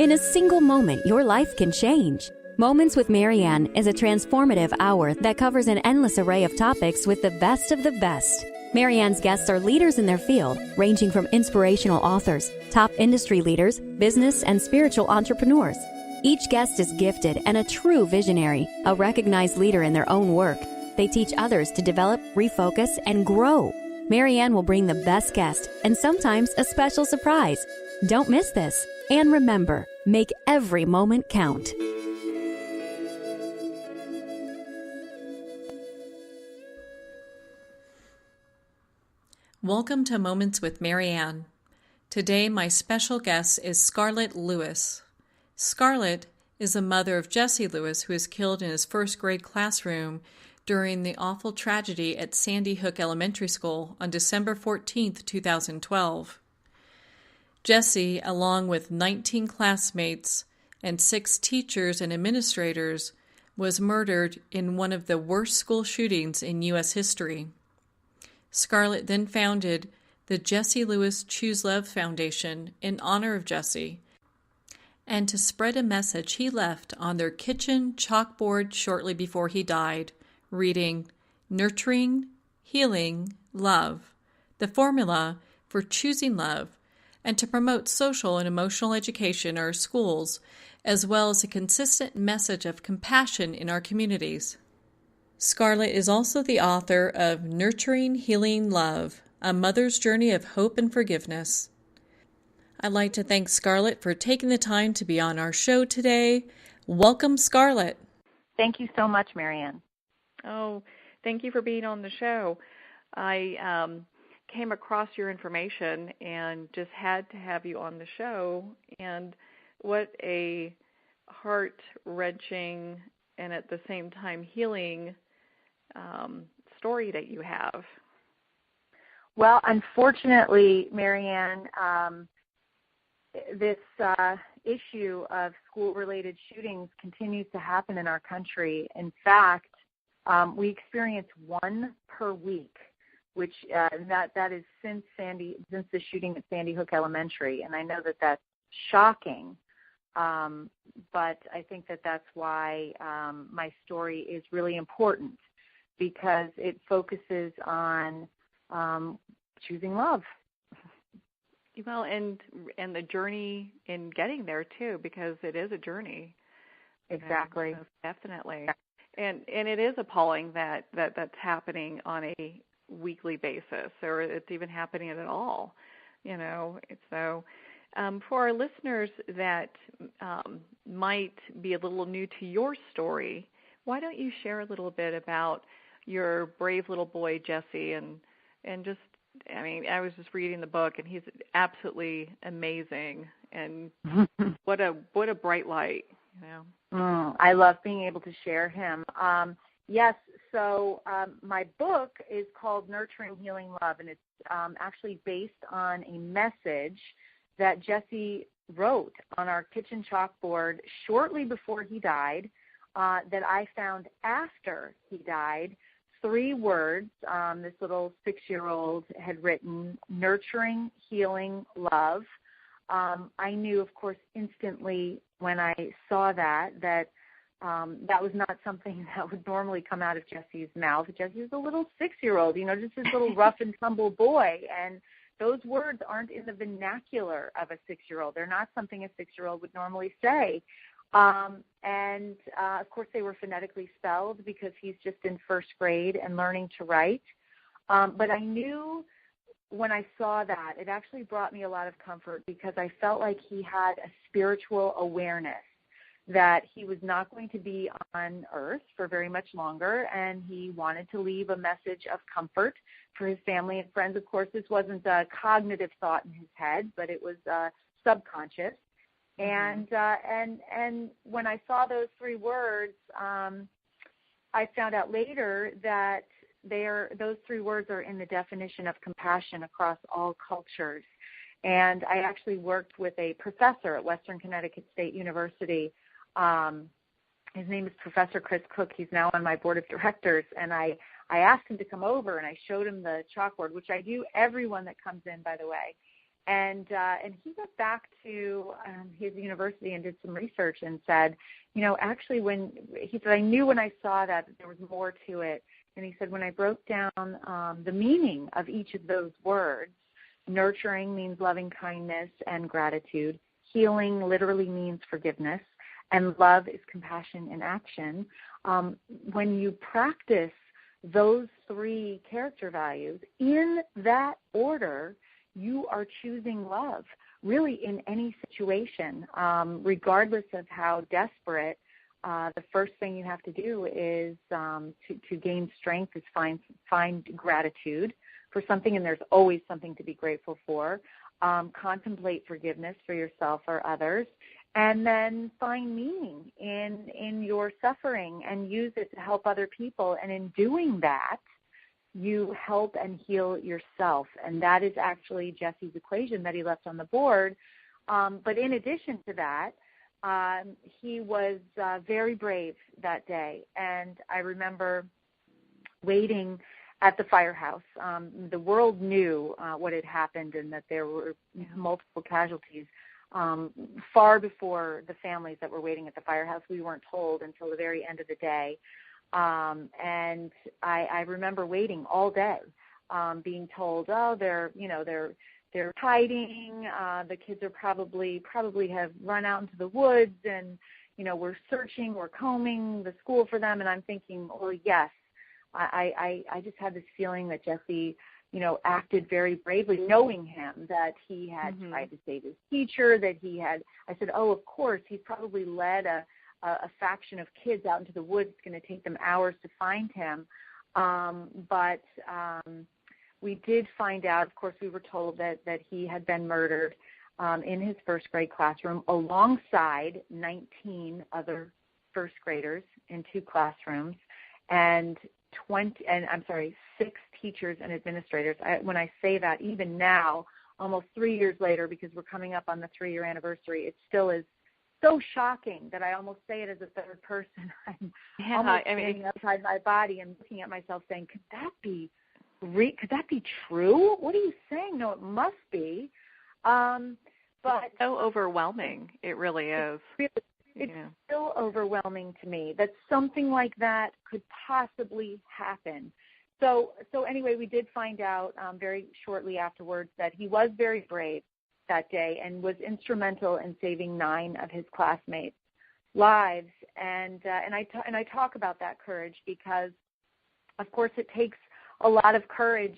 In a single moment, your life can change. Moments with Marianne is a transformative hour that covers an endless array of topics with the best of the best. Marianne's guests are leaders in their field, ranging from inspirational authors, top industry leaders, business and spiritual entrepreneurs. Each guest is gifted and a true visionary, a recognized leader in their own work. They teach others to develop, refocus, and grow. Marianne will bring the best guest and sometimes a special surprise. Don't miss this. And remember, make every moment count. Welcome to Moments with Marianne. Today, my special guest is Scarlett Lewis. Scarlett is the mother of Jesse Lewis, who was killed in his first grade classroom during the awful tragedy at Sandy Hook Elementary School on December 14, 2012. Jesse, along with 19 classmates and 6 teachers and administrators, was murdered in one of the worst school shootings in U.S. history. Scarlett then founded the Jesse Lewis Choose Love Foundation in honor of Jesse, and to spread a message he left on their kitchen chalkboard shortly before he died, reading, "Nurturing, healing, love, the formula for choosing love," and to promote social and emotional education in our schools, as well as a consistent message of compassion in our communities. Scarlett is also the author of Nurturing, Healing, Love, A Mother's Journey of Hope and Forgiveness. I'd like to thank Scarlett for taking the time to be on our show today. Welcome, Scarlett. Thank you so much, Marianne. Oh, thank you for being on the show. I came across your information and just had to have you on the show. And what a heart-wrenching and at the same time healing story that you have. Well, unfortunately, Marianne, this issue of school-related shootings continues to happen in our country. In fact, we experience one per week, which that is since the shooting at Sandy Hook Elementary, and I know that that's shocking. But I think that that's why my story is really important, because it focuses on choosing love. Well, and the journey in getting there too, because it is a journey. Exactly. You know, definitely. And it is appalling that that's happening on a weekly basis, or it's even happening at all. You know, so for our listeners that might be a little new to your story, why don't you share a little bit about your brave little boy Jesse, and just, I mean, I was just reading the book, and he's absolutely amazing, and what a bright light, you know. I love being able to share him. Yes, so my book is called Nurturing, Healing, Love, and it's actually based on a message that Jesse wrote on our kitchen chalkboard shortly before he died, that I found after he died. 3 words, this little 6-year-old had written, nurturing, healing, love. I knew, of course, instantly when I saw that that was not something that would normally come out of Jesse's mouth. Jesse was a little 6-year-old, you know, just this little rough and tumble boy. And those words aren't in the vernacular of a 6-year-old. They're not something a 6-year-old would normally say. Of course, they were phonetically spelled because he's just in first grade and learning to write. But I knew when I saw that, it actually brought me a lot of comfort, because I felt like he had a spiritual awareness that he was not going to be on earth for very much longer, and he wanted to leave a message of comfort for his family and friends. Of course, this wasn't a cognitive thought in his head, but it was subconscious. And when I saw those 3 words, I found out later that those 3 words are in the definition of compassion across all cultures. And I actually worked with a professor at Western Connecticut State University. His name is Professor Chris Cook. He's now on my board of directors. And I asked him to come over, and I showed him the chalkboard, which I do everyone that comes in, by the way. And he went back to his university and did some research and said, actually I knew when I saw that there was more to it. And he said, when I broke down the meaning of each of those words, nurturing means loving kindness and gratitude. Healing literally means forgiveness. And love is compassion in action. When you practice those three character values in that order, you are choosing love, really in any situation, regardless of how desperate. The first thing you have to do is to gain strength is find gratitude for something, and there's always something to be grateful for. Contemplate forgiveness for yourself or others, and then find meaning in your suffering and use it to help other people. And in doing that, you help and heal yourself. And that is actually Jesse's equation that he left on the board. But in addition to that, he was very brave that day. And I remember waiting at the firehouse. The world knew what had happened and that there were multiple casualties. Far before the families that were waiting at the firehouse, we weren't told until the very end of the day. And I remember waiting all day, being told, oh, they're hiding. The kids are probably have run out into the woods, and we're searching, we're combing the school for them. And I'm thinking, well, yes, I just had this feeling that Jesse, acted very bravely, knowing him, that he had tried to save his teacher, I said, oh, of course, he's probably led a faction of kids out into the woods. It's going to take them hours to find him. But we did find out, of course, we were told that he had been murdered in his first grade classroom alongside 19 other first graders in 2 classrooms and 6 teachers and administrators. When I say that, even now, almost 3 years later, because we're coming up on the 3-year anniversary, it still is so shocking that I almost say it as a third person. I'm almost standing outside my body and looking at myself saying, could that be true? What are you saying? No, it must be. But it's so overwhelming. It really is. It's still overwhelming to me that something like that could possibly happen. So anyway, we did find out very shortly afterwards that he was very brave that day and was instrumental in saving 9 of his classmates' lives. And I talk about that courage because, of course, it takes a lot of courage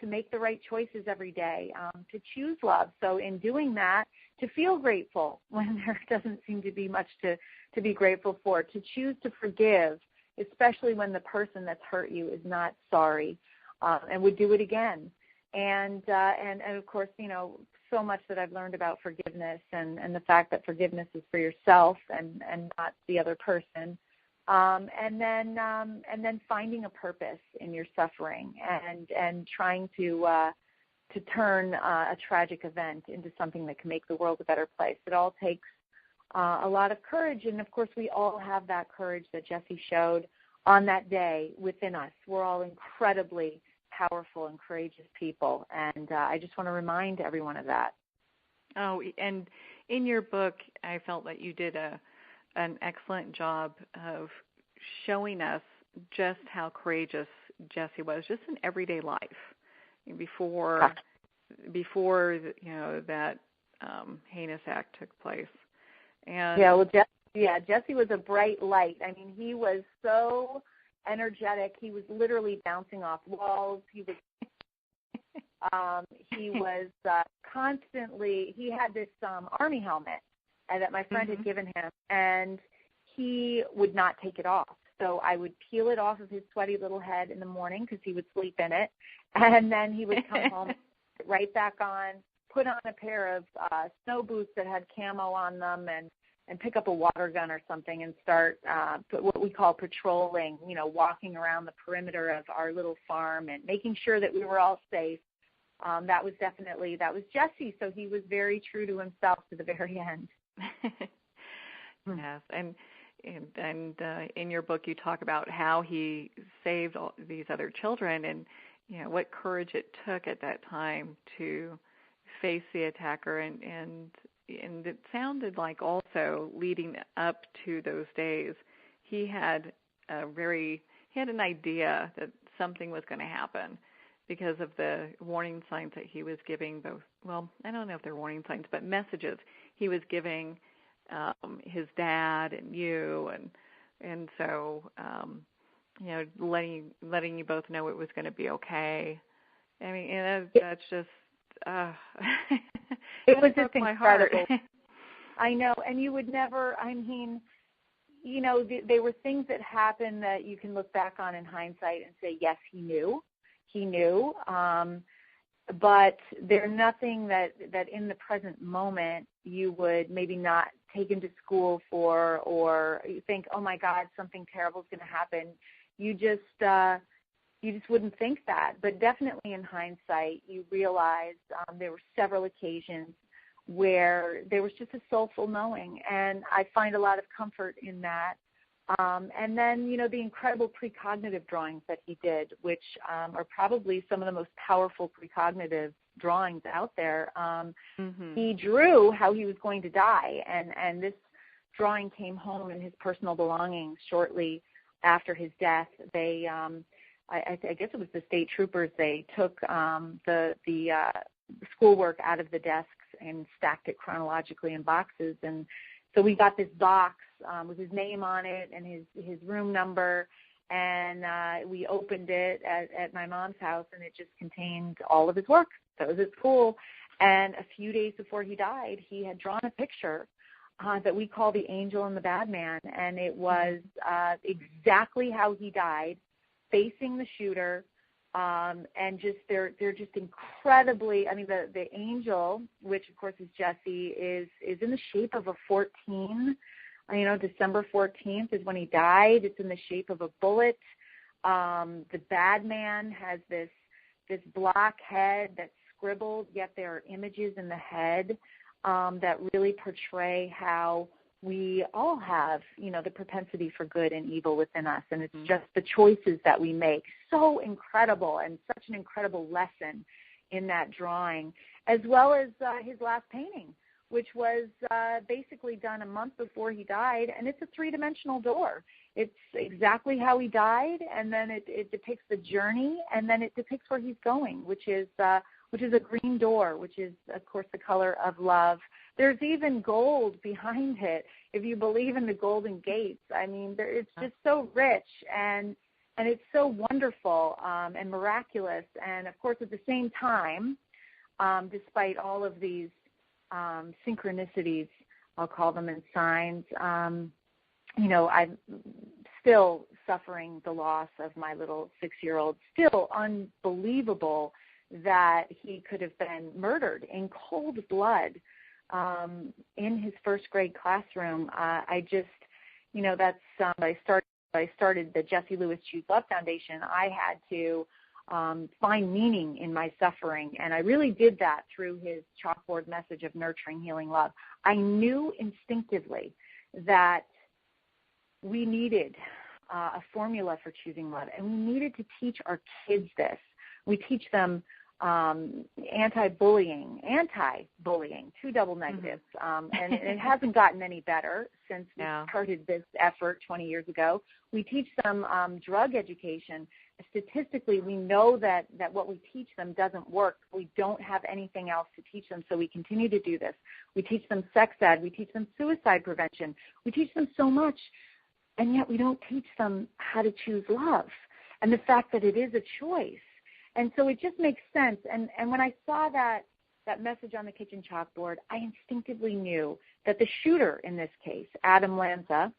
to make the right choices every day, to choose love. So in doing that, to feel grateful when there doesn't seem to be much to be grateful for, to choose to forgive, especially when the person that's hurt you is not sorry and would do it again. And of course, so much that I've learned about forgiveness and the fact that forgiveness is for yourself and not the other person. And then finding a purpose in your suffering and trying to turn a tragic event into something that can make the world a better place. It all takes a lot of courage, and of course we all have that courage that Jesse showed on that day within us. We're all incredibly powerful and courageous people, and I just want to remind everyone of that. Oh, and in your book, I felt that you did an excellent job of showing us just how courageous Jesse was, just in everyday life, before that heinous act took place. And Jesse was a bright light. I mean, he was so energetic. He was literally bouncing off walls. He was constantly. He had this army helmet that my friend had given him, and he would not take it off. So I would peel it off of his sweaty little head in the morning because he would sleep in it, and then he would come home, put it right back on, put on a pair of snow boots that had camo on them, and pick up a water gun or something and start what we call patrolling, walking around the perimeter of our little farm and making sure that we were all safe. That was Jesse, so he was very true to himself to the very end. Yes, and in your book you talk about how he saved all these other children and what courage it took at that time to face the attacker, and it sounded like also leading up to those days, he had an idea that something was going to happen because of the warning signs that he was giving both. Well, I don't know if they're warning signs, but messages he was giving his dad and you, and so letting you both know it was going to be okay. I mean, and that's just it was just my incredible. Heart. I know, and you would never. I mean, they were things that happened that you can look back on in hindsight and say, yes, he knew. But they're nothing that in the present moment you would maybe not take him to school for, or you think, oh my God, something terrible is going to happen. You just wouldn't think that. But definitely in hindsight, you realize there were several occasions where there was just a soulful knowing, and I find a lot of comfort in that. And then, the incredible precognitive drawings that he did, which are probably some of the most powerful precognitive drawings out there. He drew how he was going to die, and this drawing came home in his personal belongings shortly after his death. They, I guess it was the state troopers, they took the schoolwork out of the desks and stacked it chronologically in boxes, and so we got this box with his name on it and his room number, and we opened it at my mom's house, and it just contained all of his work that was at school. And a few days before he died, he had drawn a picture that we call the Angel and the Bad Man, and it was exactly how he died, facing the shooter. And just they're just incredibly. I mean, the angel, which of course is Jesse, is in the shape of a 14. December 14th is when he died. It's in the shape of a bullet. The bad man has this black head that's scribbled, yet there are images in the head that really portray how we all have, the propensity for good and evil within us, and it's just the choices that we make. So incredible, and such an incredible lesson in that drawing, as well as his last painting, which was basically done a month before he died, and it's a three-dimensional door. It's exactly how he died, and then it depicts the journey, and then it depicts where he's going, which is a green door, which is, of course, the color of love. There's even gold behind it, if you believe in the Golden Gates. I mean, it's just so rich, and it's so wonderful and miraculous. And, of course, at the same time, despite all of these synchronicities, I'll call them, and signs, I'm still suffering the loss of my little 6-year-old. Still unbelievable that he could have been murdered in cold blood in his first grade classroom. I just, that's I started the Jesse Lewis Choose Love Foundation. I had to find meaning in my suffering, and I really did that through his chalkboard message of nurturing, healing, love. I knew instinctively that we needed a formula for choosing love, and we needed to teach our kids this. We teach them anti-bullying, two double negatives, and it hasn't gotten any better since we started this effort 20 years ago. We teach them drug education. Statistically, we know that what we teach them doesn't work. We don't have anything else to teach them, so we continue to do this. We teach them sex ed. We teach them suicide prevention. We teach them so much, and yet we don't teach them how to choose love and the fact that it is a choice. And so it just makes sense. And when I saw that message on the kitchen chalkboard, I instinctively knew that the shooter in this case, Adam Lanza,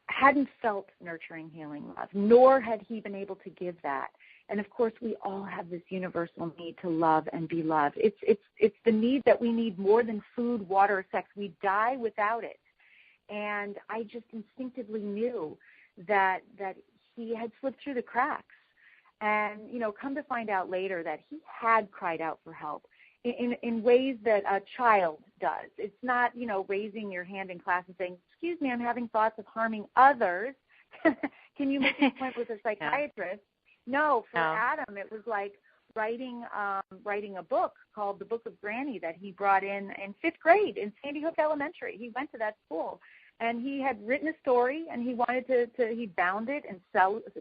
hadn't felt nurturing, healing love, nor had he been able to give that. And, of course, we all have this universal need to love and be loved. It's the need that we need more than food, water, or sex. We die without it. And I just instinctively knew that he had slipped through the cracks. And, come to find out later that he had cried out for help in ways that a child does. It's not, raising your hand in class and saying, excuse me, I'm having thoughts of harming others. Can you make an appointment with a psychiatrist? No, for Adam, it was like, writing a book called The Book of Granny that he brought in 5th grade in Sandy Hook Elementary. He went to that school, and he had written a story, and he wanted he bound it and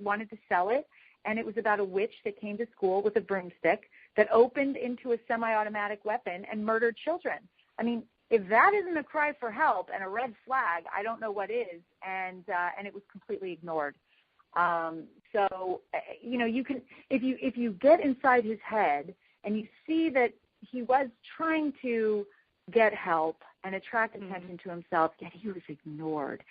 wanted to sell it, and it was about a witch that came to school with a broomstick that opened into a semi-automatic weapon and murdered children. I mean, if that isn't a cry for help and a red flag, I don't know what is. And it was completely ignored. So you can, if you get inside his head and you see that he was trying to get help and attract attention to himself, yet he was ignored.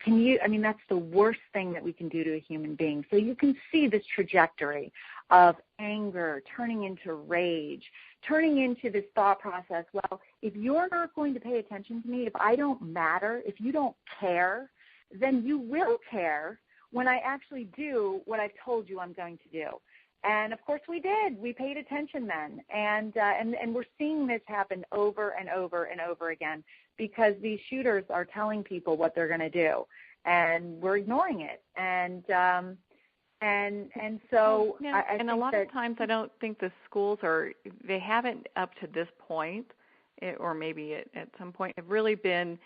That's the worst thing that we can do to a human being. So you can see this trajectory of anger turning into rage, turning into this thought process, well, if you're not going to pay attention to me, if I don't matter, if you don't care, then you will care when I actually do what I've told you I'm going to do. And, of course, we did. We paid attention then. And we're seeing this happen over and over and over again because these shooters are telling people what they're going to do, and we're ignoring it. And so I think a lot of times I don't think the schools they haven't up to this point, or maybe at some point, have really been,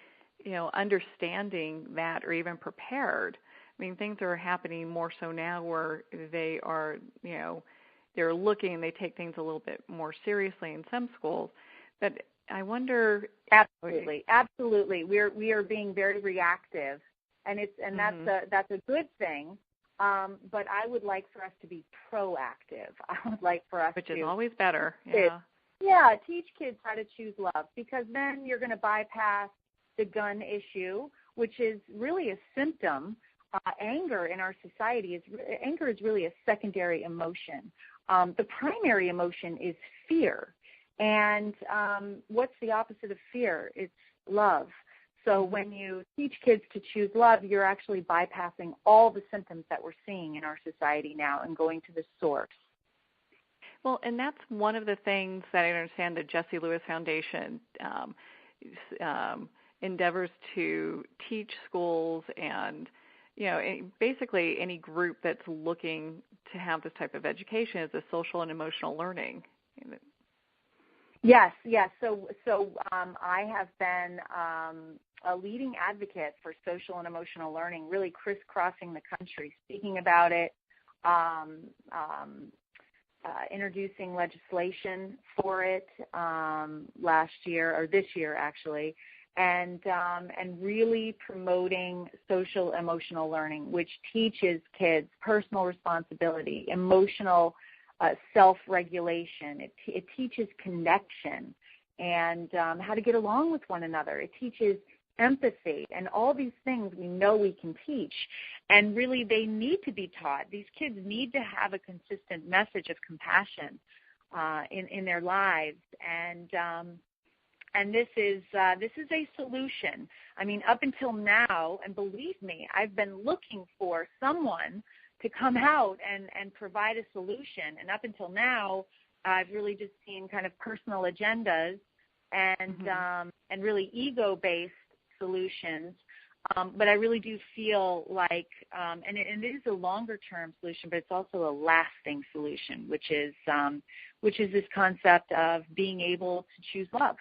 understanding that or even prepared. I mean, things are happening more so now where they are, they're looking, they take things a little bit more seriously in some schools. But I wonder. Absolutely. We are being very reactive, and that's a good thing. But I would like for us to be proactive. I would like for us Which is always better. Teach kids how to choose love, because then you're going to bypass the gun issue, which is really a symptom. Anger in our society is really a secondary emotion. The primary emotion is fear. And what's the opposite of fear? It's love. So when you teach kids to choose love, you're actually bypassing all the symptoms that we're seeing in our society now and going to the source. Well, and that's one of the things that I understand the Jessie Lewis Foundation endeavors to teach schools and, basically any group that's looking to have this type of education is a social and emotional learning. Yes. So I have been a leading advocate for social and emotional learning, really crisscrossing the country, speaking about it, introducing legislation for it last year, or this year actually, and really promoting social emotional learning, which teaches kids personal responsibility, emotional self-regulation. It teaches connection and how to get along with one another. It teaches empathy, and all these things we know we can teach. And really they need to be taught. These kids need to have a consistent message of compassion in their lives. And this is a solution. I mean, up until now, and believe me, I've been looking for someone to come out and provide a solution. And up until now, I've really just seen kind of personal agendas and really ego-based solutions. But I really do feel like, and it is a longer-term solution, but it's also a lasting solution, which is this concept of being able to choose love.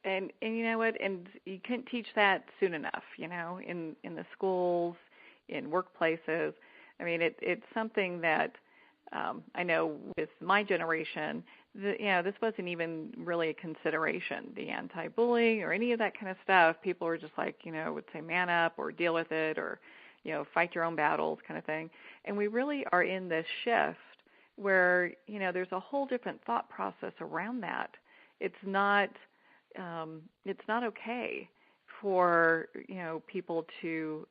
And you know what? And you couldn't teach that soon enough. In the schools, in workplaces. I mean, it's something that I know with my generation, this wasn't even really a consideration. The anti-bullying or any of that kind of stuff, people were just like, would say man up or deal with it or, fight your own battles kind of thing. And we really are in this shift where, there's a whole different thought process around that. It's not okay for, people to,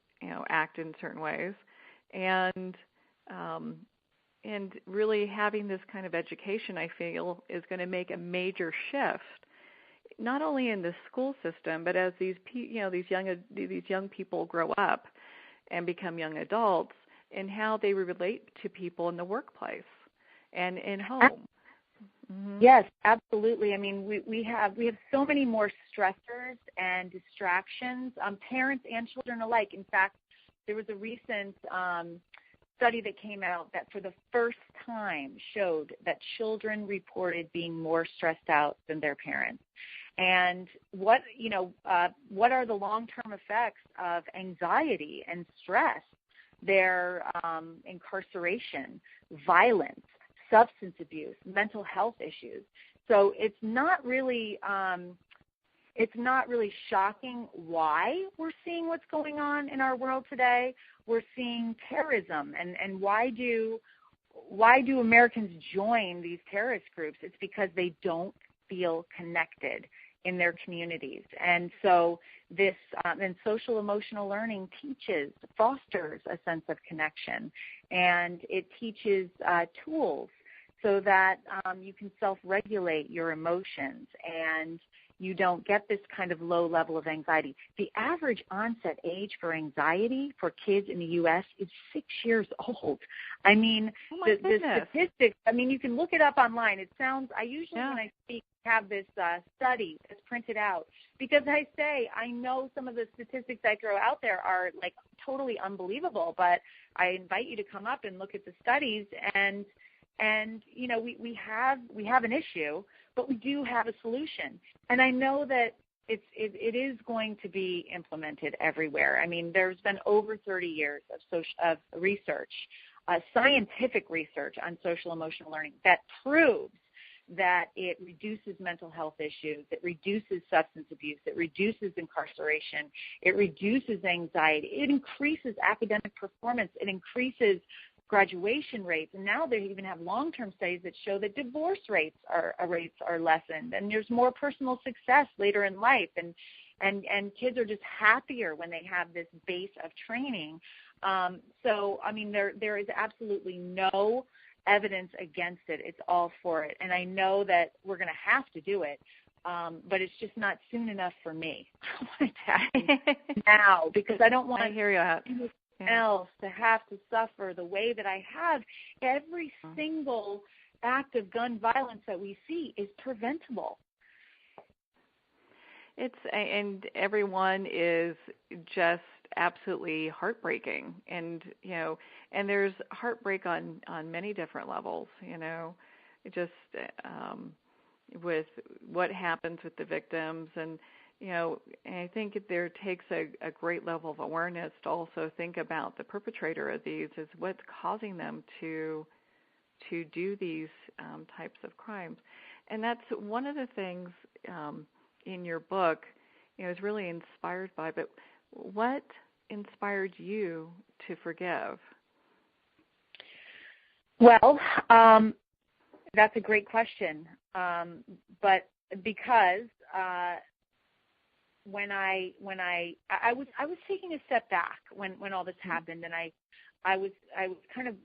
act in certain ways. And really having this kind of education, I feel, is going to make a major shift, not only in the school system, but as these young people grow up and become young adults, and how they relate to people in the workplace and in home. Mm-hmm. Yes, absolutely. I mean, we have so many more stressors and distractions, parents and children alike. In fact, there was a recent study that came out that for the first time showed that children reported being more stressed out than their parents. And what are the long-term effects of anxiety and stress? Their incarceration, violence, substance abuse, mental health issues. So it's not really shocking why we're seeing what's going on in our world today. We're seeing terrorism, and why do Americans join these terrorist groups? It's because they don't feel connected in their communities. And so this and social emotional learning fosters a sense of connection, and it teaches tools so that you can self-regulate your emotions and you don't get this kind of low level of anxiety. The average onset age for anxiety for kids in the U.S. is 6 years old. I mean, the statistics, I mean, you can look it up online. It sounds, I usually when I speak have this study that's printed out because I say I know some of the statistics I throw out there are like totally unbelievable, but I invite you to come up and look at the studies and you know, we have an issue, but we do have a solution. And I know that it is going to be implemented everywhere. I mean, there's been over 30 years of research, scientific research on social emotional learning that proves that it reduces mental health issues, it reduces substance abuse, it reduces incarceration, it reduces anxiety, it increases academic performance, it increases graduation rates, and now they even have long-term studies that show that divorce rates are lessened, and there's more personal success later in life, and kids are just happier when they have this base of training. So, I mean, there is absolutely no evidence against it. It's all for it, and I know that we're going to have to do it, but it's just not soon enough for me. I want it to happen now because I don't want. I hear you. Else to have to suffer the way that I have. Every single act of gun violence that we see is preventable. And everyone is just absolutely heartbreaking, and you know, and there's heartbreak on many different levels. You know, just with what happens with the victims and. You know, and I think there takes a great level of awareness to also think about the perpetrator of these is what's causing them to do these types of crimes. And that's one of the things in your book, you know, is really inspired by. But what inspired you to forgive? Well, that's a great question. But because when I was taking a step back when all this happened, and I was kind of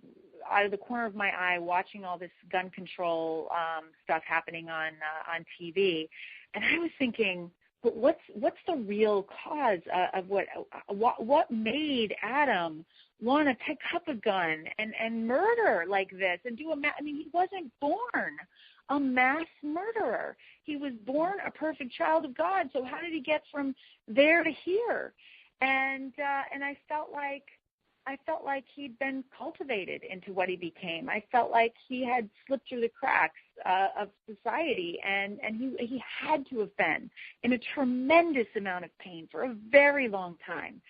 out of the corner of my eye watching all this gun control stuff happening on TV, and I was thinking, but what's the real cause of what made Adam want to pick up a gun and murder like this and do I mean, he wasn't born a mass murderer. He was born a perfect child of God. So how did he get from there to here? And I felt like he'd been cultivated into what he became. I felt like he had slipped through the cracks of society, and he had to have been in a tremendous amount of pain for a very long time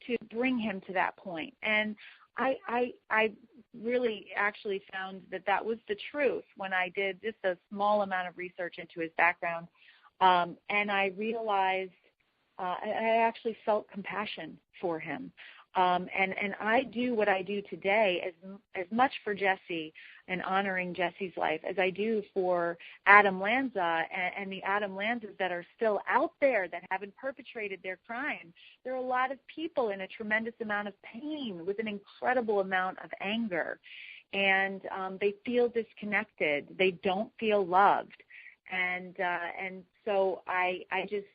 to bring him to that point. And I really actually found that was the truth when I did just a small amount of research into his background, and I realized I actually felt compassion for him. And I do what I do today as much for Jesse and honoring Jesse's life as I do for Adam Lanza and the Adam Lanzas that are still out there that haven't perpetrated their crime. There are a lot of people in a tremendous amount of pain with an incredible amount of anger, and they feel disconnected. They don't feel loved, and so I just.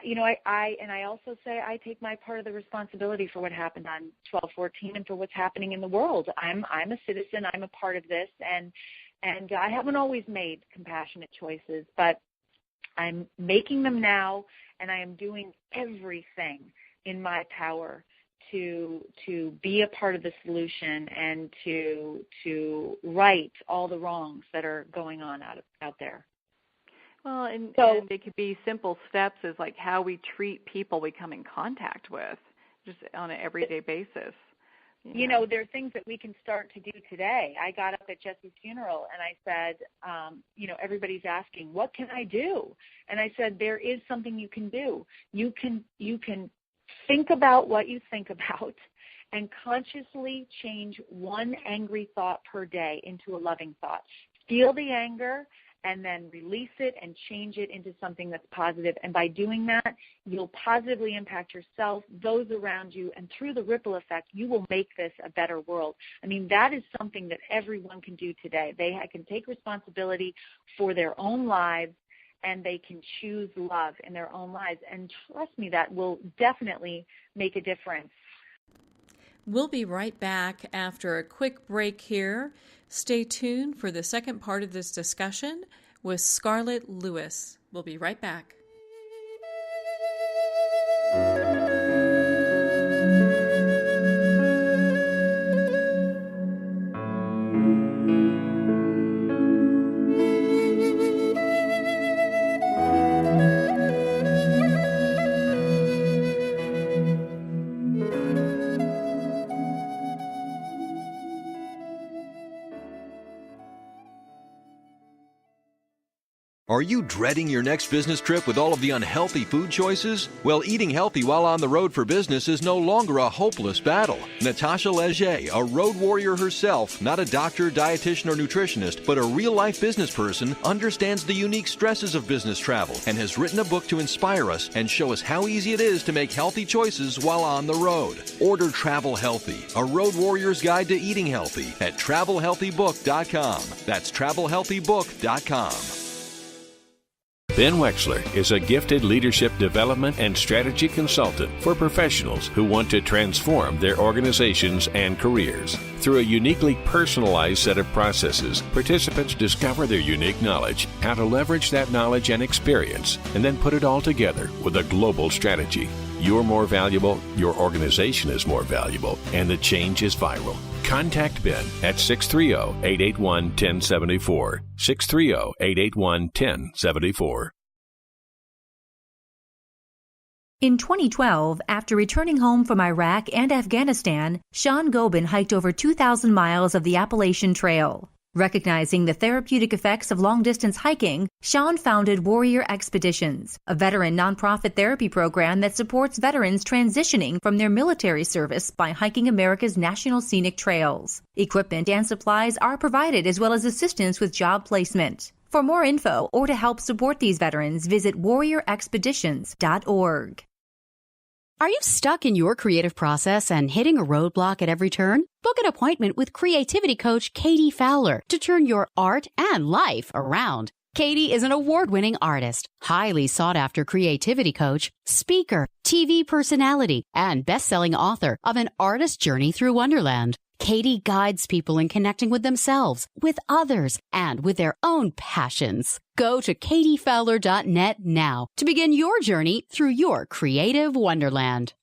You know, I also say I take my part of the responsibility for what happened on 12/14 and for what's happening in the world. I'm a citizen. I'm a part of this, and I haven't always made compassionate choices, but I'm making them now, and I am doing everything in my power to be a part of the solution and to right all the wrongs that are going on out there. Well, and it could be simple steps as like how we treat people we come in contact with, just on an everyday basis. You know, there are things that we can start to do today. I got up at Jesse's funeral and I said, everybody's asking, what can I do? And I said, there is something you can do. You can think about what you think about and consciously change one angry thought per day into a loving thought. Feel the anger and then release it and change it into something that's positive. And by doing that, you'll positively impact yourself, those around you, and through the ripple effect, you will make this a better world. I mean, that is something that everyone can do today. They can take responsibility for their own lives, and they can choose love in their own lives. And trust me, that will definitely make a difference. We'll be right back after a quick break here. Stay tuned for the second part of this discussion with Scarlett Lewis. We'll be right back. Are you dreading your next business trip with all of the unhealthy food choices? Well, eating healthy while on the road for business is no longer a hopeless battle. Natasha Leger, a road warrior herself, not a doctor, dietitian, or nutritionist, but a real-life business person, understands the unique stresses of business travel and has written a book to inspire us and show us how easy it is to make healthy choices while on the road. Order Travel Healthy, a road warrior's guide to eating healthy at TravelHealthyBook.com. That's TravelHealthyBook.com. Ben Wexler is a gifted leadership development and strategy consultant for professionals who want to transform their organizations and careers. Through a uniquely personalized set of processes, participants discover their unique knowledge, how to leverage that knowledge and experience, and then put it all together with a global strategy. You're more valuable, your organization is more valuable, and the change is viral. Contact Ben at 630-881-1074. 630-881-1074. In 2012, after returning home from Iraq and Afghanistan, Sean Gobin hiked over 2,000 miles of the Appalachian Trail. Recognizing the therapeutic effects of long-distance hiking, Sean founded Warrior Expeditions, a veteran nonprofit therapy program that supports veterans transitioning from their military service by hiking America's national scenic trails. Equipment and supplies are provided, as well as assistance with job placement. For more info or to help support these veterans, visit warriorexpeditions.org. Are you stuck in your creative process and hitting a roadblock at every turn? Book an appointment with creativity coach Katie Fowler to turn your art and life around. Katie is an award-winning artist, highly sought-after creativity coach, speaker, TV personality, and best-selling author of An Artist's Journey Through Wonderland. Katie guides people in connecting with themselves, with others, and with their own passions. Go to katiefowler.net now to begin your journey through your creative wonderland.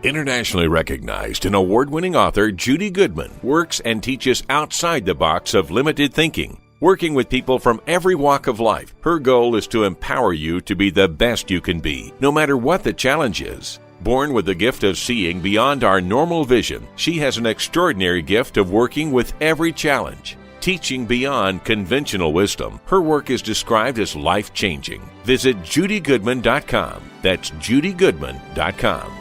Internationally recognized and award-winning author Judy Goodman works and teaches outside the box of limited thinking. Working with people from every walk of life, her goal is to empower you to be the best you can be, no matter what the challenge is. Born with the gift of seeing beyond our normal vision, she has an extraordinary gift of working with every challenge. Teaching beyond conventional wisdom, her work is described as life-changing. Visit judygoodman.com. That's judygoodman.com.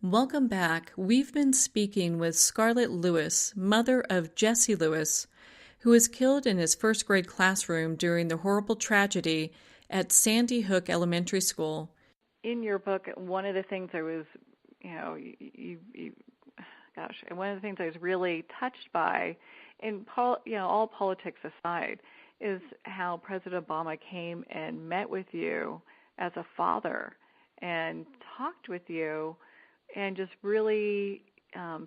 Welcome back. We've been speaking with Scarlett Lewis, mother of Jesse Lewis, who was killed in his first grade classroom during the horrible tragedy at Sandy Hook Elementary School. In your book, one of the things I was, and one of the things I was really touched by, all politics aside, is how President Obama came and met with you as a father and talked with you and just really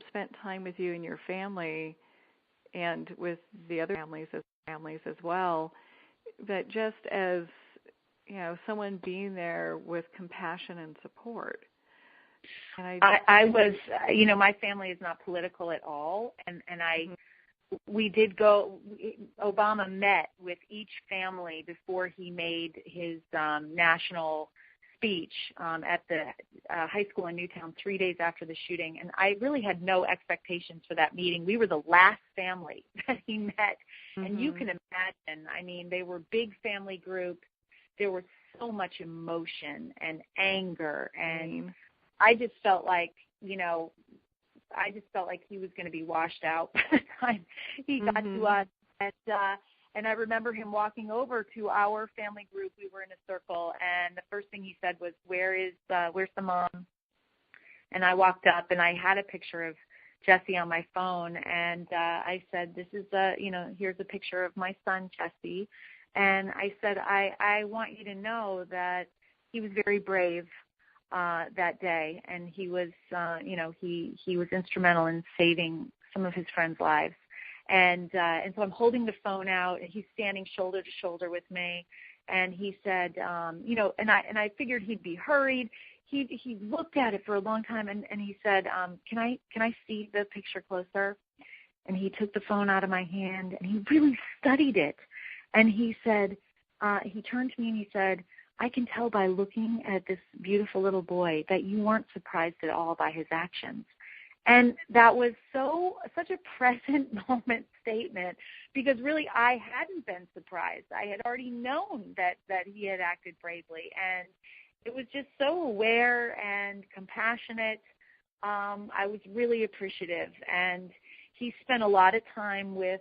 spent time with you and your family and with the other families as well. But just as, someone being there with compassion and support. And I was, my family is not political at all, and we did go. Obama met with each family before he made his national speech at the high school in Newtown 3 days after the shooting, and I really had no expectations for that meeting. We were the last family that he met, and you can imagine. I mean, they were big family groups. There was so much emotion and anger, and I just felt like, he was going to be washed out by the time he got to us. And I remember him walking over to our family group. We were in a circle, and the first thing he said was, where's the mom? And I walked up, and I had a picture of Jesse on my phone, and I said, this is here's a picture of my son, Jesse. And I said, I want you to know that he was very brave that day, and he was, he was instrumental in saving some of his friends' lives. And so I'm holding the phone out, and he's standing shoulder to shoulder with me. And he said, and I figured he'd be hurried. He looked at it for a long time, and he said, can I see the picture closer? And he took the phone out of my hand, and he really studied it. And he said, he turned to me and he said, I can tell by looking at this beautiful little boy that you weren't surprised at all by his actions. And that was such a present moment statement, because really I hadn't been surprised. I had already known that he had acted bravely, and it was just so aware and compassionate. I was really appreciative, and he spent a lot of time with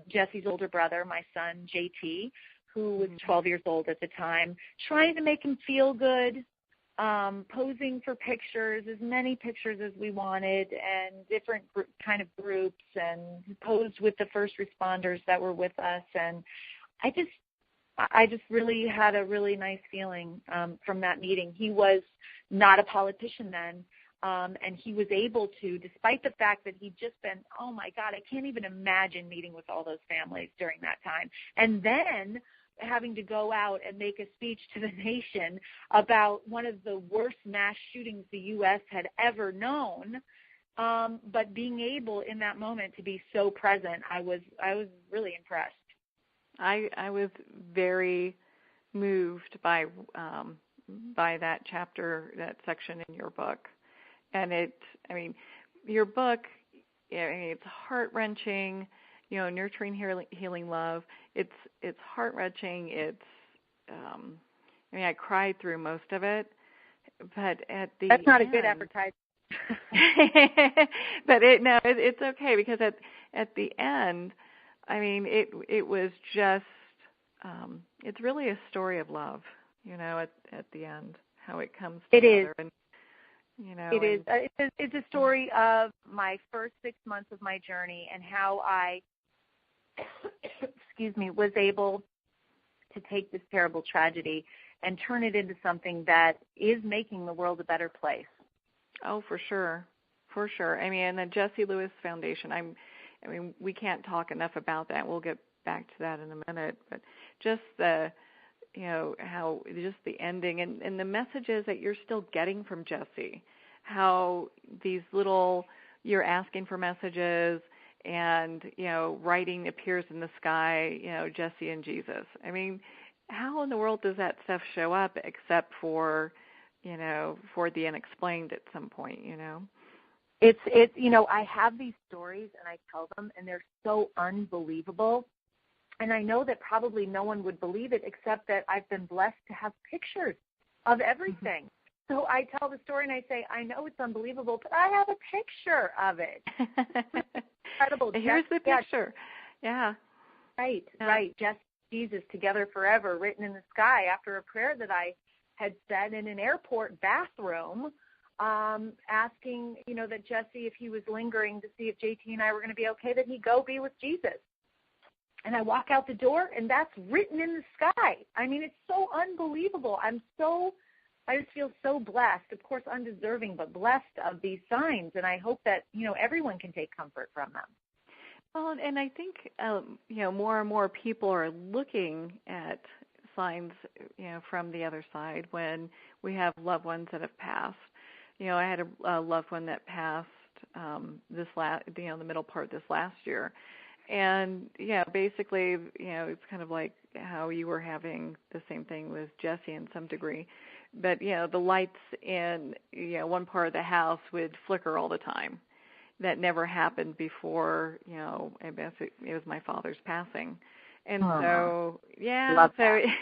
Jesse's older brother, my son, JT, who was 12 years old at the time, trying to make him feel good, posing for pictures, as many pictures as we wanted, and different kind of groups, and posed with the first responders that were with us. And I just really had a really nice feeling from that meeting. He was not a politician then. And he was able to, despite the fact that he'd just been, oh, my God, I can't even imagine meeting with all those families during that time. And then having to go out and make a speech to the nation about one of the worst mass shootings the U.S. had ever known. But being able in that moment to be so present, I was really impressed. I was very moved by that chapter, that section in your book. And your book, it's heart-wrenching, nurturing, healing love. It's heart-wrenching. It's, I cried through most of it, but at the That's not end, a good advertisement. But it's okay, because at the end, it was just, it's really a story of love, at the end, how it comes together. It is. And, It's a story of my first 6 months of my journey and how I, was able to take this terrible tragedy and turn it into something that is making the world a better place. Oh, for sure. For sure. And the Jesse Lewis Foundation, we can't talk enough about that. We'll get back to that in a minute, but just how just the ending and the messages that you're still getting from Jesse, how these you're asking for messages and, writing appears in the sky, Jesse and Jesus. How in the world does that stuff show up except for, for the unexplained at some point, It's I have these stories and I tell them and they're so unbelievable. And I know that probably no one would believe it, except that I've been blessed to have pictures of everything. So I tell the story and I say, I know it's unbelievable, but I have a picture of it. Incredible. Here's the picture. Yeah. Right. Just Jesus together forever, written in the sky, after a prayer that I had said in an airport bathroom, asking, that Jesse, if he was lingering to see if JT and I were going to be okay, that he'd go be with Jesus. And I walk out the door, and that's written in the sky. I mean, it's so unbelievable. I just feel so blessed, of course undeserving, but blessed of these signs. And I hope that, everyone can take comfort from them. Well, and I think, more and more people are looking at signs, from the other side when we have loved ones that have passed. I had a loved one that passed the middle part this last year. And, basically, it's kind of like how you were having the same thing with Jesse in some degree. But, the lights in, one part of the house would flicker all the time. That never happened before, I guess it was my father's passing. And so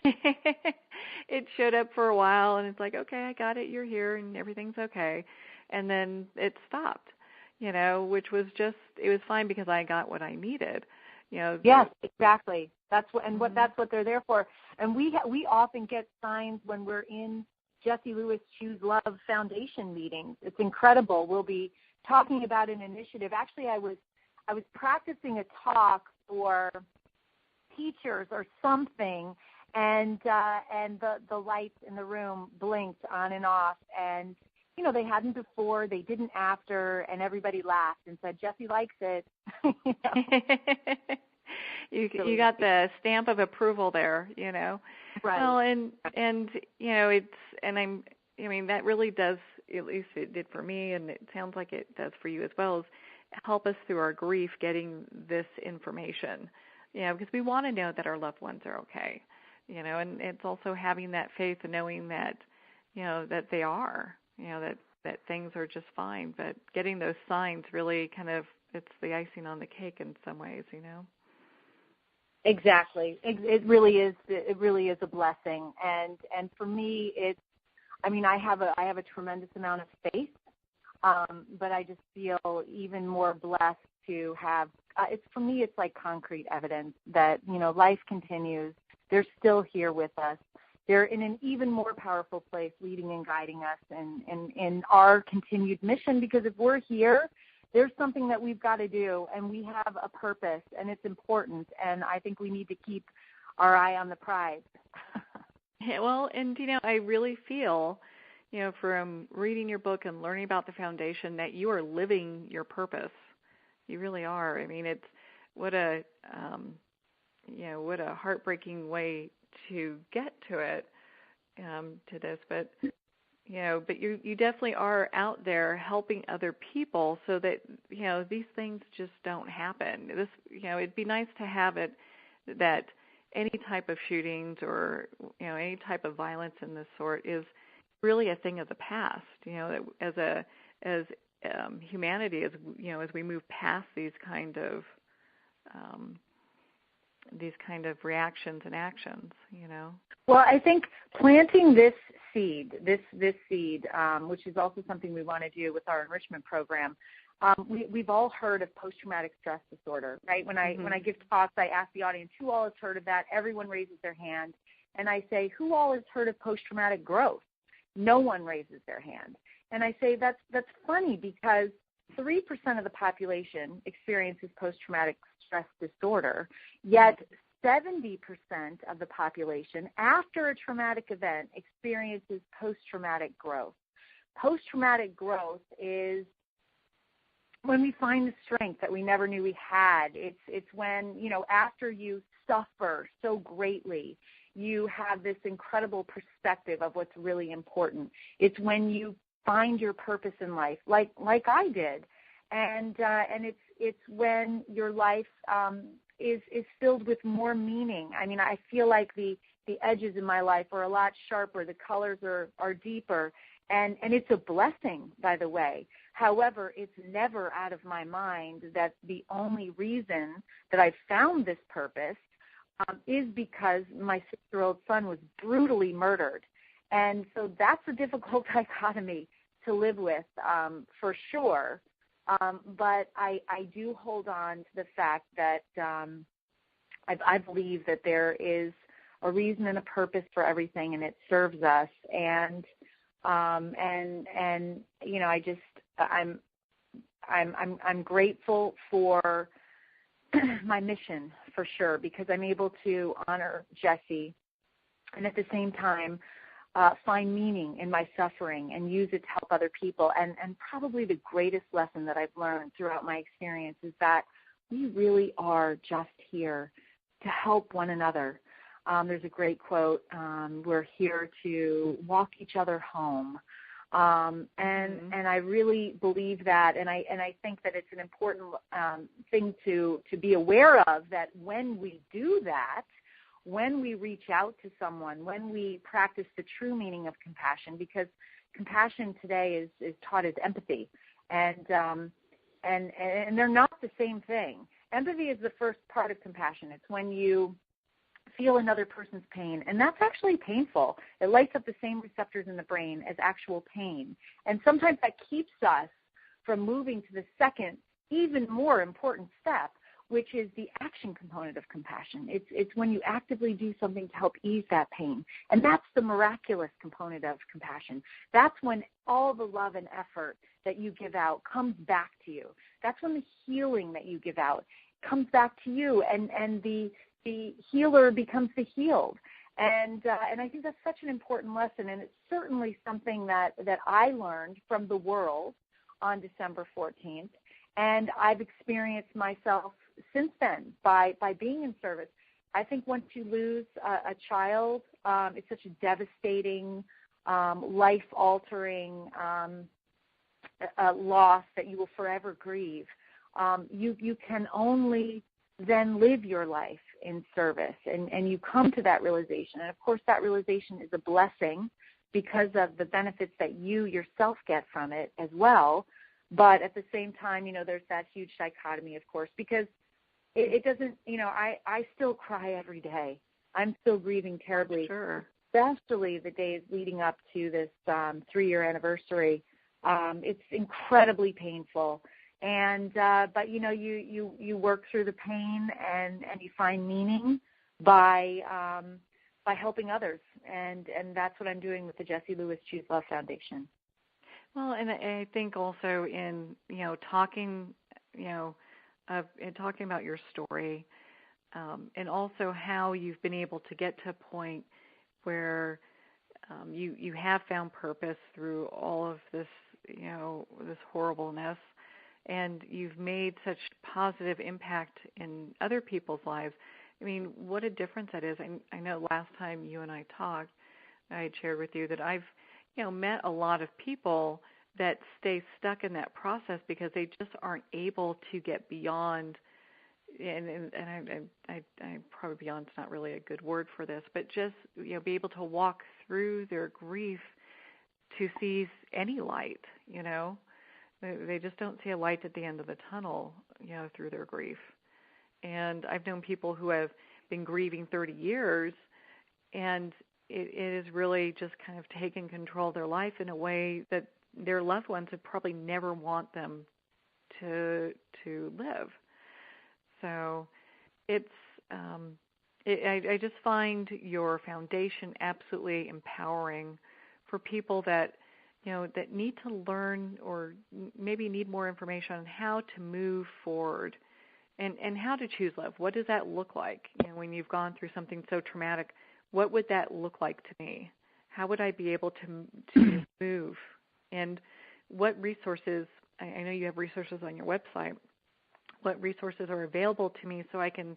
it showed up for a while, and it's like, okay, I got it, you're here, and everything's okay. And then it stopped, which was it was fine because I got what I needed. Yes, exactly. That's what they're there for. And we often get signs when we're in Jesse Lewis Choose Love Foundation meetings. It's incredible. We'll be talking about an initiative. Actually, I was practicing a talk for teachers or something, and the lights in the room blinked on and off, and they hadn't before, they didn't after, and everybody laughed and said, Jesse likes it. You got the stamp of approval there, Right. Well, and that really does, at least it did for me, and it sounds like it does for you as well, is help us through our grief getting this information, because we want to know that our loved ones are okay, and it's also having that faith and knowing that, that they are, that things are just fine, but getting those signs really kind of, it's the icing on the cake in some ways, Exactly. It really is. It really is a blessing, and for me, I have a tremendous amount of faith, but I just feel even more blessed to have. For me, it's like concrete evidence that life continues. They're still here with us. They're in an even more powerful place, leading and guiding us in our continued mission. Because if we're here, there's something that we've got to do, and we have a purpose, and it's important. And I think we need to keep our eye on the prize. Yeah, well, and I really feel, from reading your book and learning about the foundation, that you are living your purpose. You really are. I mean, it's what a heartbreaking way to get to it, to this, but you definitely are out there helping other people so that these things just don't happen. This, it'd be nice to have it that any type of shootings or any type of violence in this sort is really a thing of the past. As humanity, as we move past these kind of reactions and actions, Well, I think planting this seed, which is also something we want to do with our enrichment program. We've all heard of post-traumatic stress disorder, right? When I give talks, I ask the audience, who all has heard of that? Everyone raises their hand. And I say, who all has heard of post-traumatic growth? No one raises their hand. And I say, that's funny, because 3% of the population experiences post-traumatic stress disorder, yet 70% of the population, after a traumatic event, experiences post-traumatic growth. Post-traumatic growth is when we find the strength that we never knew we had. It's when, after you suffer so greatly, you have this incredible perspective of what's really important. It's when you find your purpose in life, like I did, and it's when your life is filled with more meaning. I mean, I feel like the edges in my life are a lot sharper, the colors are deeper, and it's a blessing, by the way. However, it's never out of my mind that the only reason that I found this purpose is because my 6-year-old son was brutally murdered. And so that's a difficult dichotomy to live with, for sure. But I do hold on to the fact that I believe that there is a reason and a purpose for everything, and it serves us. And you know, I'm grateful for my mission, for sure, because I'm able to honor Jesse and at the same time find meaning in my suffering and use it to help other people. And probably the greatest lesson that I've learned throughout my experience is that we really are just here to help one another. There's a great quote, we're here to walk each other home. And I really believe that, and I think that it's an important thing to be aware of, that when we do that, when we reach out to someone, when we practice the true meaning of compassion, because compassion today is taught as empathy, and they're not the same thing. Empathy is the first part of compassion. It's when you feel another person's pain, and that's actually painful. It lights up the same receptors in the brain as actual pain, and sometimes that keeps us from moving to the second, even more important step, which is the action component of compassion. It's when you actively do something to help ease that pain, and that's the miraculous component of compassion. That's when all the love and effort that you give out comes back to you. That's when the healing that you give out comes back to you, and the healer becomes the healed. And I think that's such an important lesson, and it's certainly something that I learned from the world on December 14th, and I've experienced myself since then by being in service. I think once you lose a child, it's such a devastating, life-altering loss that you will forever grieve. You can only then live your life in service, and you come to that realization. And, of course, that realization is a blessing because of the benefits that you yourself get from it as well. But at the same time, you know, there's that huge dichotomy, of course, because it doesn't, you know, I still cry every day. I'm still grieving terribly, sure. Especially the days leading up to this 3-year anniversary. It's incredibly painful. And but you know, you work through the pain and you find meaning by helping others, and that's what I'm doing with the Jesse Lewis Choose Love Foundation. Well, and I think also in talking about your story, and also how you've been able to get to a point where you have found purpose through all of this this horribleness. And you've made such positive impact in other people's lives. I mean, what a difference that is. I know last time you and I talked, I had shared with you that I've, met a lot of people that stay stuck in that process because they just aren't able to get beyond, and I probably beyond's not really a good word for this, but just, be able to walk through their grief to see any light, They just don't see a light at the end of the tunnel, through their grief. And I've known people who have been grieving 30 years, and it is really just kind of taken control of their life in a way that their loved ones would probably never want them to live. So it's I just find your foundation absolutely empowering for people that that need to learn or maybe need more information on how to move forward and how to choose love. What does that look like? When you've gone through something so traumatic, what would that look like to me? How would I be able to move? And what resources, I know you have resources on your website, what resources are available to me so I can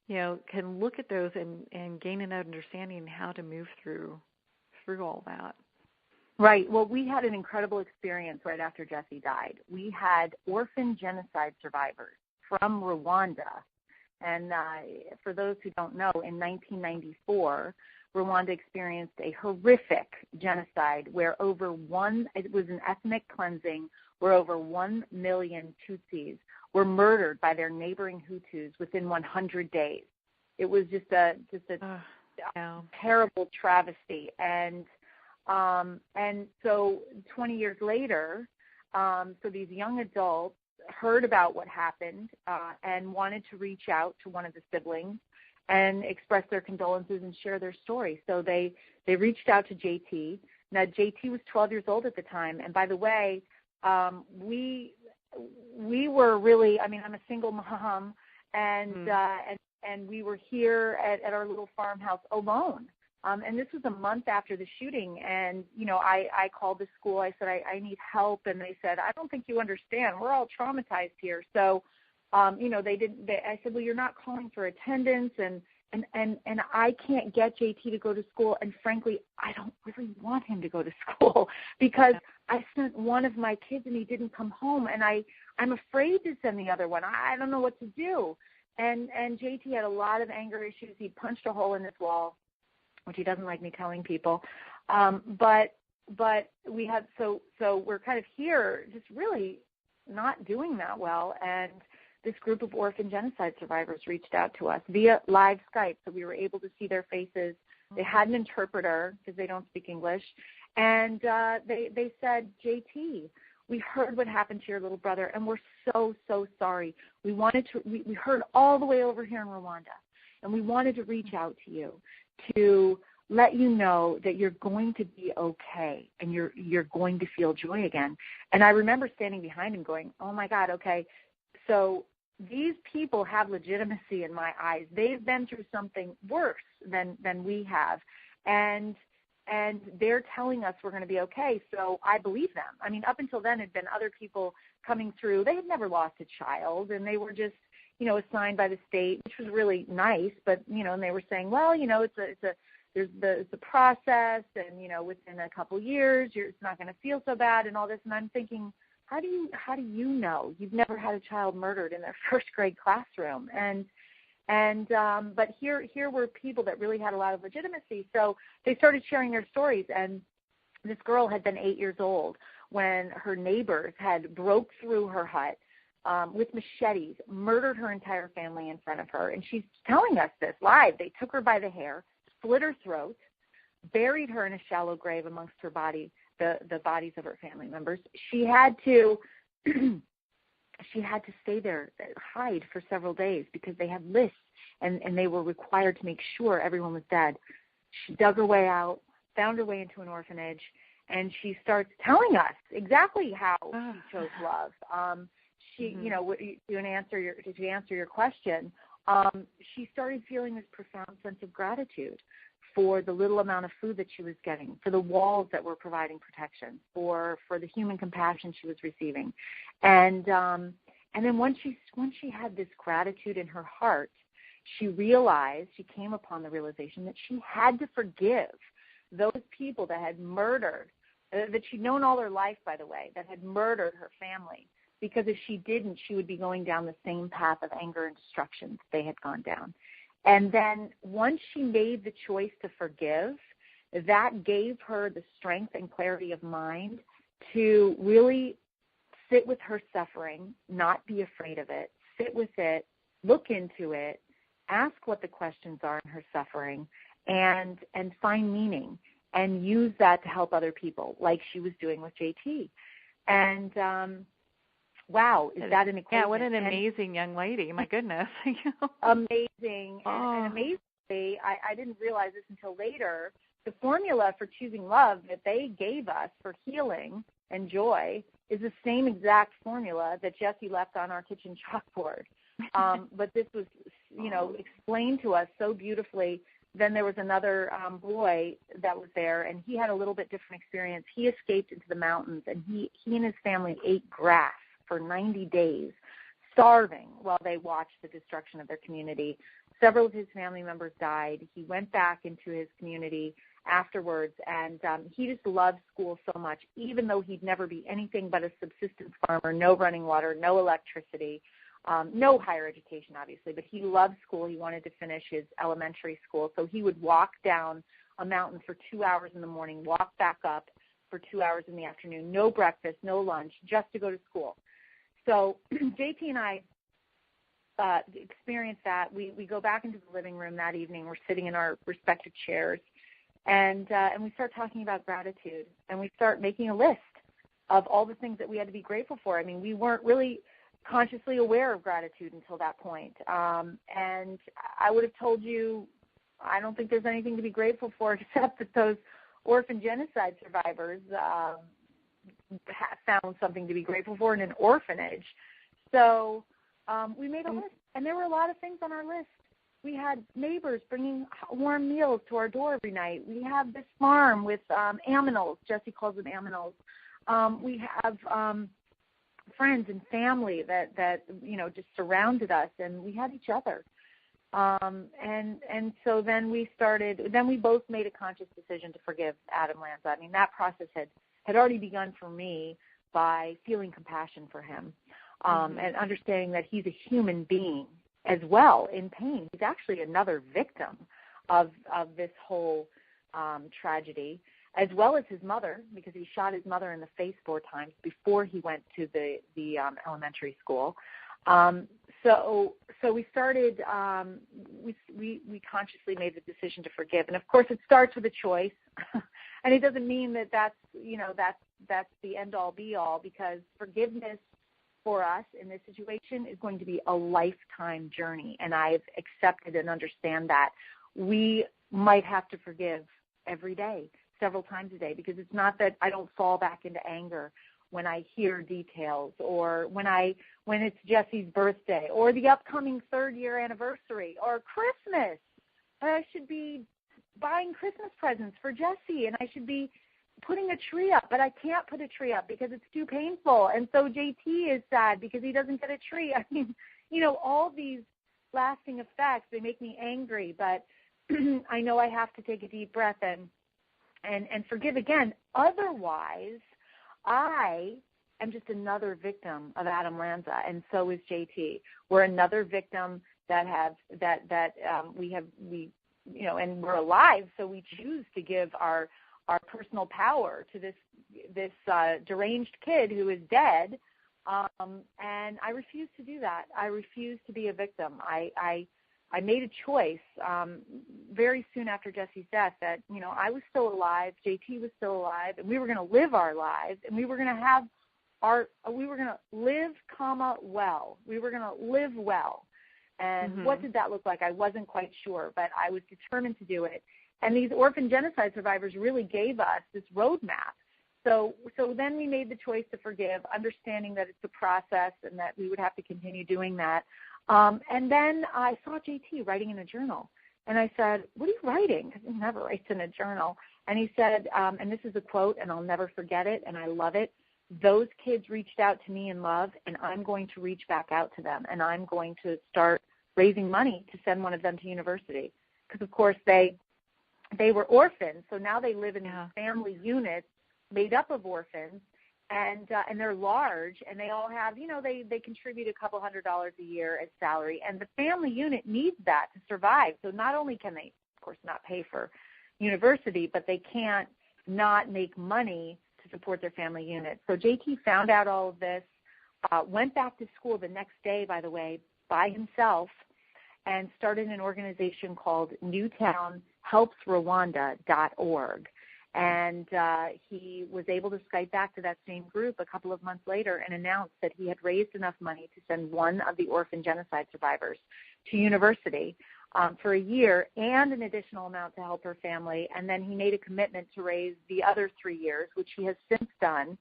look at those and gain an understanding how to move through all that. Right. Well, we had an incredible experience right after Jesse died. We had orphan genocide survivors from Rwanda. And for those who don't know, in 1994, Rwanda experienced a horrific genocide where it was an ethnic cleansing where over 1 million Tutsis were murdered by their neighboring Hutus within 100 days. It was just a terrible travesty. And so 20 years later, so these young adults heard about what happened and wanted to reach out to one of the siblings and express their condolences and share their story. So they reached out to JT. Now, JT was 12 years old at the time. And by the way, we were really, I mean, I'm a single mom, and we were here at our little farmhouse alone. And this was a month after the shooting. And, you know, I called the school. I said, I need help. And they said, I don't think you understand. We're all traumatized here. So, you know, I said, well, you're not calling for attendance. And I can't get JT to go to school. And frankly, I don't really want him to go to school because I sent one of my kids and he didn't come home. And I'm afraid to send the other one. I don't know what to do. And JT had a lot of anger issues. He punched a hole in his wall, which he doesn't like me telling people. But we had, so we're kind of here just really not doing that well. And this group of orphan genocide survivors reached out to us via live Skype, so we were able to see their faces. They had an interpreter because they don't speak English. And they said, JT, we heard what happened to your little brother, and we're so, so sorry. We heard all the way over here in Rwanda, and we wanted to reach out to you to let you know that you're going to be okay and you're going to feel joy again. And I remember standing behind him going, oh, my God, okay, so these people have legitimacy in my eyes. They've been through something worse than we have. And they're telling us we're going to be okay, so I believe them. I mean, up until then had been other people coming through. They had never lost a child, and they were just, you know, assigned by the state, which was really nice. But, you know, and they were saying, well, you know, it's a process, and, you know, within a couple years, it's not going to feel so bad and all this. And I'm thinking, how do you know? You've never had a child murdered in their first grade classroom. But here were people that really had a lot of legitimacy. So they started sharing their stories. And this girl had been 8 years old when her neighbors had broke through her hut with machetes, murdered her entire family in front of her. And she's telling us this live. They took her by the hair, split her throat, buried her in a shallow grave amongst her body, the bodies of her family members. She had to stay there, hide for several days because they had lists and they were required to make sure everyone was dead. She dug her way out, found her way into an orphanage, and she starts telling us exactly how she chose love. You know, to answer your question, she started feeling this profound sense of gratitude for the little amount of food that she was getting, for the walls that were providing protection, for the human compassion she was receiving. And then once she had this gratitude in her heart, she came upon the realization that she had to forgive those people that had murdered, that she'd known all her life, by the way, that had murdered her family. Because if she didn't, she would be going down the same path of anger and destruction they had gone down. And then once she made the choice to forgive, that gave her the strength and clarity of mind to really sit with her suffering, not be afraid of it, sit with it, look into it, ask what the questions are in her suffering, and find meaning and use that to help other people, like she was doing with JT. And wow, is that an equation? Yeah, what an amazing young lady. My goodness. Amazing. And amazingly, I didn't realize this until later, the formula for choosing love that they gave us for healing and joy is the same exact formula that Jesse left on our kitchen chalkboard. But this was, you know, explained to us so beautifully. Then there was another boy that was there, and he had a little bit different experience. He escaped into the mountains, and he and his family ate grass for 90 days, starving while they watched the destruction of their community. Several of his family members died. He went back into his community afterwards, and he just loved school so much, even though he'd never be anything but a subsistence farmer, no running water, no electricity, no higher education, obviously, but he loved school. He wanted to finish his elementary school, so he would walk down a mountain for 2 hours in the morning, walk back up for 2 hours in the afternoon, no breakfast, no lunch, just to go to school. So JT and I experienced that. We go back into the living room that evening. We're sitting in our respective chairs, and we start talking about gratitude, and we start making a list of all the things that we had to be grateful for. I mean, we weren't really consciously aware of gratitude until that point. And I would have told you, I don't think there's anything to be grateful for except that those orphan genocide survivors found something to be grateful for in an orphanage. So we made a list, and there were a lot of things on our list. We had neighbors bringing warm meals to our door every night. We have this farm with aminals. Jesse calls them aminals. We have friends and family that just surrounded us, and we had each other. And so then we both made a conscious decision to forgive Adam Lanza. I mean, that process had already begun for me by feeling compassion for him, and understanding that he's a human being as well in pain. He's actually another victim of this whole tragedy, as well as his mother, because he shot his mother in the face 4 times before he went to the elementary school. So we started. We consciously made the decision to forgive, and of course, it starts with a choice. And it doesn't mean that's the end all be all, because forgiveness for us in this situation is going to be a lifetime journey, and I've accepted and understand that we might have to forgive every day, several times a day, because it's not that I don't fall back into anger when I hear details, or when it's Jesse's birthday, or the upcoming 3rd year anniversary, or Christmas. I should be buying Christmas presents for Jesse, and I should be putting a tree up, but I can't put a tree up because it's too painful. And so JT is sad because he doesn't get a tree. I mean, all these lasting effects, they make me angry, but I know I have to take a deep breath and forgive again. Otherwise, I am just another victim of Adam Lanza, and so is JT. We're another victim and we're alive, so we choose to give our personal power to this deranged kid who is dead, and I refuse to do that. I refuse to be a victim. I made a choice very soon after Jesse's death that I was still alive, JT was still alive, and we were going to live our lives, and we were going to live, well. We were going to live well. And what did that look like? I wasn't quite sure, but I was determined to do it. And these orphan genocide survivors really gave us this roadmap. So then we made the choice to forgive, understanding that it's a process and that we would have to continue doing that. And then I saw JT writing in a journal. And I said, "What are you writing?" Because he never writes in a journal. And he said, and this is a quote, and I'll never forget it, and I love it, "Those kids reached out to me in love, and I'm going to reach back out to them, and I'm going to start raising money to send one of them to university." Because, of course, they were orphans, so now they live in these family units made up of orphans, and they're large, and they all have, they contribute a couple $100 a year as salary, and the family unit needs that to survive. So not only can they, of course, not pay for university, but they can't not make money to support their family unit. So JT found out all of this, went back to school the next day, by the way, by himself, and started an organization called NewtownHelpsRwanda.org. And he was able to Skype back to that same group a couple of months later and announced that he had raised enough money to send one of the orphan genocide survivors to university for a year and an additional amount to help her family. And then he made a commitment to raise the other 3 years, which he has since done.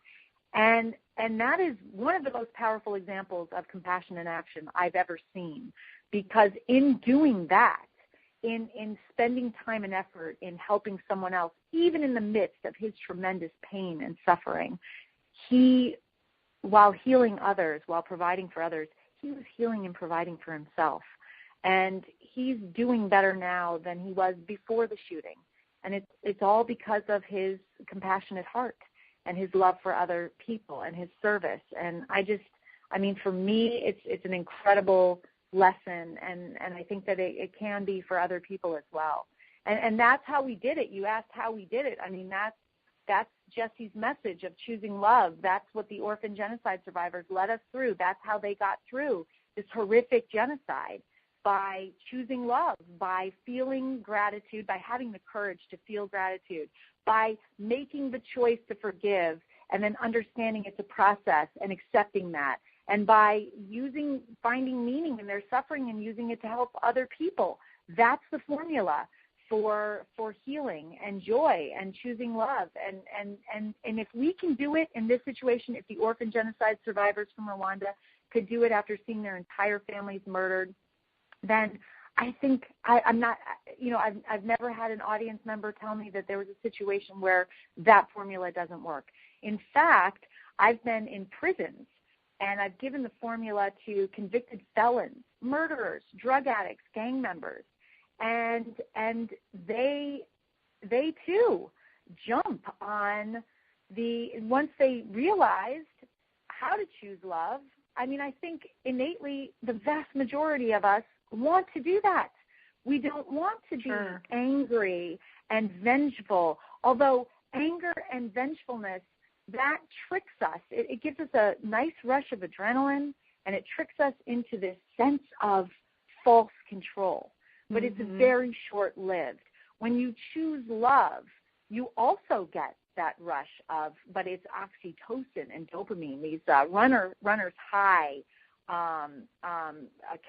And that is one of the most powerful examples of compassion in action I've ever seen, because in doing that, in spending time and effort in helping someone else, even in the midst of his tremendous pain and suffering, he, while healing others, while providing for others, he was healing and providing for himself. And he's doing better now than he was before the shooting. And it's all because of his compassionate heart and his love for other people and his service. And for me, it's an incredible lesson, and I think that it can be for other people as well. And that's how we did it. You asked how we did it. I mean, that's Jesse's message of choosing love. That's what the orphan genocide survivors led us through. That's how they got through this horrific genocide, by choosing love, by feeling gratitude, by having the courage to feel gratitude, by making the choice to forgive, and then understanding it's a process and accepting that, and by finding meaning in their suffering and using it to help other people. That's the formula for healing and joy and choosing love. And if we can do it in this situation, if the orphan genocide survivors from Rwanda could do it after seeing their entire families murdered, then I think I'm not, I've never had an audience member tell me that there was a situation where that formula doesn't work. In fact, I've been in prisons and I've given the formula to convicted felons, murderers, drug addicts, gang members, and they too jump on once they realized how to choose love. I mean, I think innately the vast majority of us want to do that. We don't want to be angry and vengeful, although anger and vengefulness, that tricks us. It gives us a nice rush of adrenaline, and it tricks us into this sense of false control. But it's very short-lived. When you choose love, you also get that rush but it's oxytocin and dopamine, these runner's high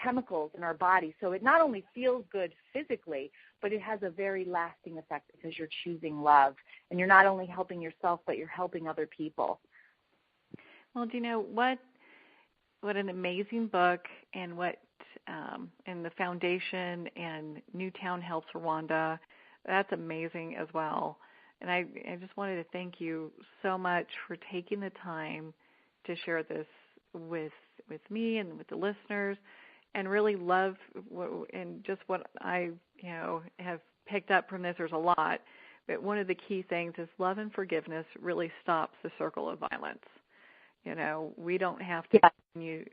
chemicals in our body. So it not only feels good physically, but it has a very lasting effect because you're choosing love. And you're not only helping yourself, but you're helping other people. Well, do you know what an amazing book, and and the foundation and Newtown Helps Rwanda, that's amazing as well. And I just wanted to thank you so much for taking the time to share this with me and with the listeners, and really love and just what I have picked up from this. There's a lot, but one of the key things is love and forgiveness really stops the circle of violence. We don't have to continue,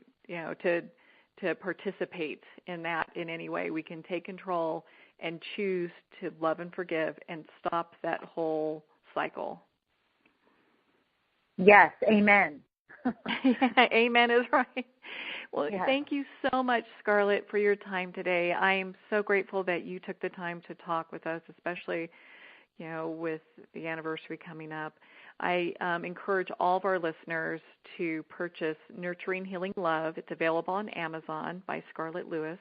to participate in that in any way. We can take control and choose to love and forgive and stop that whole cycle. Yes, amen. Amen is right. Well, yes. Thank you so much, Scarlett, for your time today. I am so grateful that you took the time to talk with us, especially, with the anniversary coming up. I encourage all of our listeners to purchase Nurturing Healing Love. It's available on Amazon by Scarlett Lewis,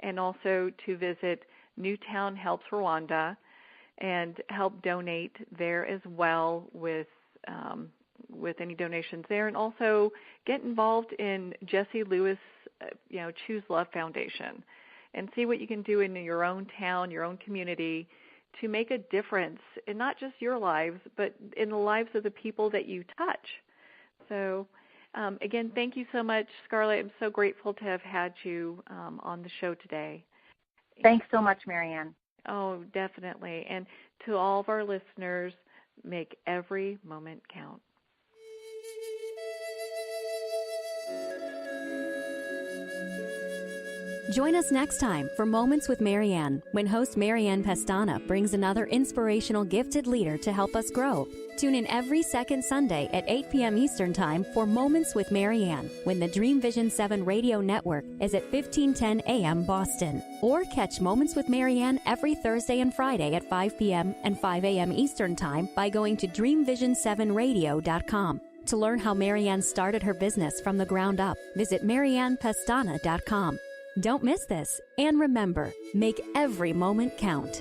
and also to visit Newtown Helps Rwanda and help donate there as well with any donations there, and also get involved in Jessie Lewis, Choose Love Foundation, and see what you can do in your own town, your own community, to make a difference in not just your lives, but in the lives of the people that you touch. So, again, thank you so much, Scarlett. I'm so grateful to have had you on the show today. Thanks so much, Marianne. Oh, definitely. And to all of our listeners, make every moment count. Join us next time for Moments with Marianne, when host Marianne Pestana brings another inspirational gifted leader to help us grow. Tune in every second Sunday at 8 p.m. Eastern Time for Moments with Marianne, when the Dream Vision 7 radio network is at 1510 a.m. Boston. Or catch Moments with Marianne every Thursday and Friday at 5 p.m. and 5 a.m. Eastern Time by going to dreamvision7radio.com. To learn how Marianne started her business from the ground up, visit mariannepestana.com. Don't miss this, and remember, make every moment count.